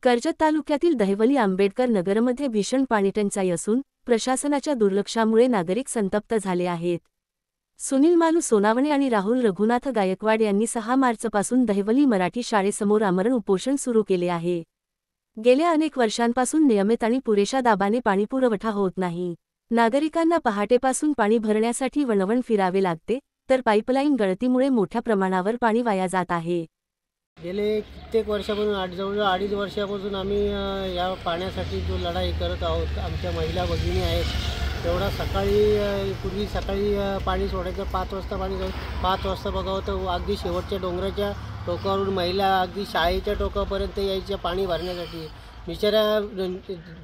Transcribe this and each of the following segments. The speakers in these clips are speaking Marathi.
कर्जत तालुक्यातील दहिवली आंबेडकर नगरमध्ये भीषण पाणीटंचाई असून प्रशासनाच्या दुर्लक्षामुळे नागरिक संतप्त झाले आहेत। सुनील मालू सोनावणे आणि राहुल रघुनाथ गायकवाड यांनी 6 मार्चपासून दहिवली मराठी शाळेसमोर आमरण उपोषण सुरू केले आहे। गेल्या अनेक वर्षांपासून नियमित आणि पुरेशा दाबाने पाणीपुरवठा होत नाही। नागरिकांना पहाटेपासून पाणी भरण्यासाठी वणवण फिरावे लागते, तर पाईपलाईन गळतीमुळे मोठ्या प्रमाणावर पाणी वाया जात आहे। गेले कित्येक वर्षापासून जवळजवळ 2.5 वर्षापासून आम्ही या पाण्यासाठी जो लढाई करत आहोत। आमच्या महिला भगिनी आहेत, तेवढा पूर्वी सकाळी पाणी सोडायचं 5 वाजता पाणी 5 वाजता बघावं तर अगदी शेवटच्या डोंगराच्या टोकावरून महिला अगदी शाळेच्या टोकापर्यंत यायच्या पाणी भरण्यासाठी। बिचाऱ्या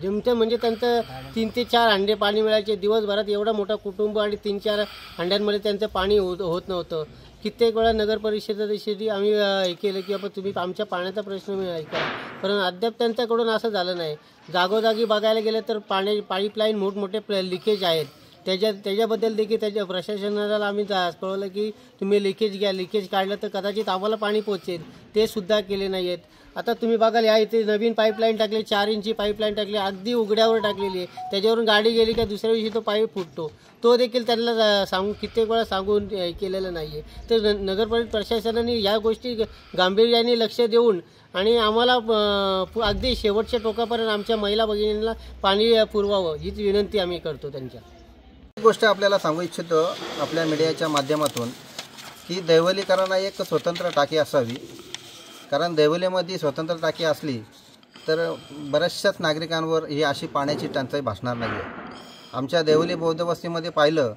जेमतेम म्हणजे त्यांचं 3 ते 4 हंडे पाणी मिळायचे दिवसभरात। एवढा मोठा कुटुंब आणि 3-4 हंड्यांमध्ये त्यांचं पाणी होत नव्हतं। कित्येक वेळा नगर परिषदेशी आम्ही हे केलं की आपण तुम्ही आमच्या पाण्याचा प्रश्न ऐका, पण अद्याप त्यांच्याकडून असं झालं नाही। जागोजागी बघायला गेलं तर पाईपलाईन मोठमोठे लिकेज आहेत। त्याच्याबद्दल देखील त्याच्या प्रशासनाला आम्ही कळवलं की तुम्ही लिकेज घ्या, लिकेज काढलं तर कदाचित आम्हाला पाणी पोचेल, ते सुद्धा केले नाही आहेत। आता तुम्ही बघाल या इथे नवीन पाईपलाईन टाकली, 4 इंची पाईपलाईन टाकली, अगदी उघड्यावर टाकलेली आहे। त्याच्यावरून गाडी गेली का दुसऱ्या दिवशी तो पाईप फुटतो, तो देखील त्यांना कित्येक वेळा सांगून केलेलं नाही आहे। तर नगरपालिका प्रशासनाने या गोष्टी गांभीर्याने लक्ष देऊन आणि आम्हाला अगदी शेवटच्या टोकापर्यंत आमच्या महिला भगिनींना पाणी पुरवावं हीच विनंती आम्ही करतो त्यांच्या। गोष्ट आपल्याला सांगू इच्छितो आपल्या मीडियाच्या माध्यमातून की दहिवलीकरांना एक स्वतंत्र टाकी असावी, कारण दहिवलीमध्ये स्वतंत्र टाकी असली तर बऱ्याचशाच नागरिकांवर ही अशी पाण्याची टंचाई भासणार नाही आहे। आमच्या दहिवली बौद्ध वस्तीमध्ये पाहिलं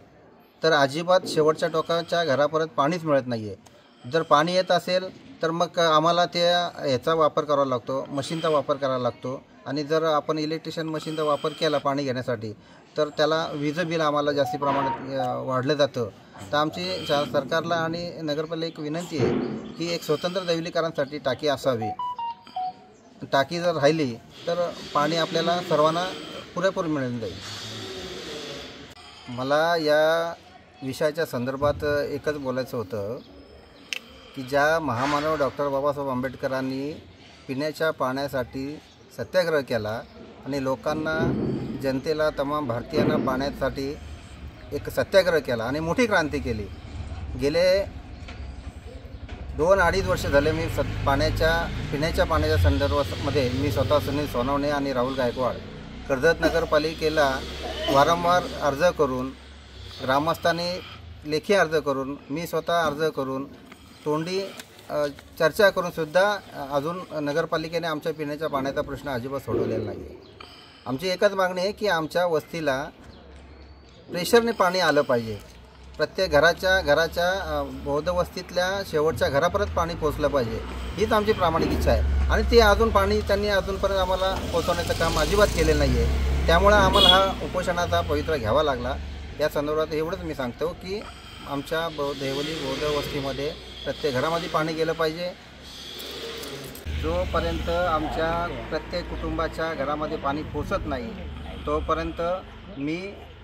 तर अजिबात शेवटच्या टोकाच्या घरापर्यंत पाणीच मिळत नाही आहे। जर पाणी येत असेल तर मग आम्हाला याचा वापर करावा लागतो, मशीनचा वापर करावा लागतो, आणि जर आपण इलेक्ट्रिशियन मशीनचा वापर केला पाणी घेण्यासाठी तर त्याला वीज बिल आम्हाला जास्ती प्रमाणात वाढलं जातं। तर आमची सरकारला आणि नगरपालिकेला विनंती आहे की एक स्वतंत्र दहिवलीकरांसाठी टाकी असावी। टाकी जर राहिली तर पाणी आपल्याला सर्वांना पुरेपूर मिळून जाईल। मला या विषयाच्या संदर्भात एकच बोलायचं होतं की ज्या महामानव डॉक्टर बाबासाहेब आंबेडकरांनी पिण्याच्या पाण्यासाठी सत्याग्रह केला आणि लोकांना जनतेला तमाम भारतीयांना पाण्यासाठी एक सत्याग्रह केला आणि मोठी क्रांती केली। गेले 2-2.5 वर्ष झाले मी पिण्याच्या पाण्याच्या संदर्भामध्ये मी स्वतः सुनील सोनावणे आणि राहुल गायकवाड कर्जत नगरपालिकेला वारंवार अर्ज करून, ग्रामस्थांनी लेखी अर्ज करून, मी स्वतः अर्ज करून, तोंडी चर्चा करून सुद्धा अजून नगरपालिकेने आमच्या पिण्याच्या पाण्याचा प्रश्न अजिबात सोडवलेला नाही आहे। आमची एकच मागणी आहे की आमच्या वस्तीला प्रेशरने पाणी आलं पाहिजे। प्रत्येक घराच्या बौद्ध वस्तीतल्या शेवटच्या घरापर्यंत पाणी पोचलं पाहिजे, हीच आमची प्रामाणिक इच्छा आहे। आणि ते त्यांनी अजूनपर्यंत आम्हाला पोचवण्याचं काम अजिबात केलेलं नाही आहे। त्यामुळं आम्हाला हा उपोषणाचा पवित्रा घ्यावा लागला। या संदर्भात एवढंच मी सांगतो की आमच्या दहिवली बौद्ध वस्तीमध्ये प्रत्येक घरामध्ये पाणी गेलं पाहिजे। जोपर्यंत आमच्या प्रत्येक कुटुंबाच्या घरामध्ये पाणी पोचत नाही तोपर्यंत मी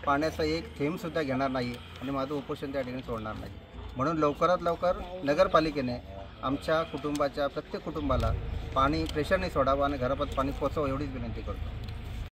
पाण्याचा एक थेंबसुद्धा घेणार नाही आणि माझं उपोषण त्या ठिकाणी सोडणार नाही। म्हणून लवकरात लवकर नगरपालिकेने आमच्या कुटुंबाच्या प्रत्येक कुटुंबाला पाणी प्रेशरने सोडावं आणि घरापर्यंत पाणी पोचावं एवढीच विनंती करतो।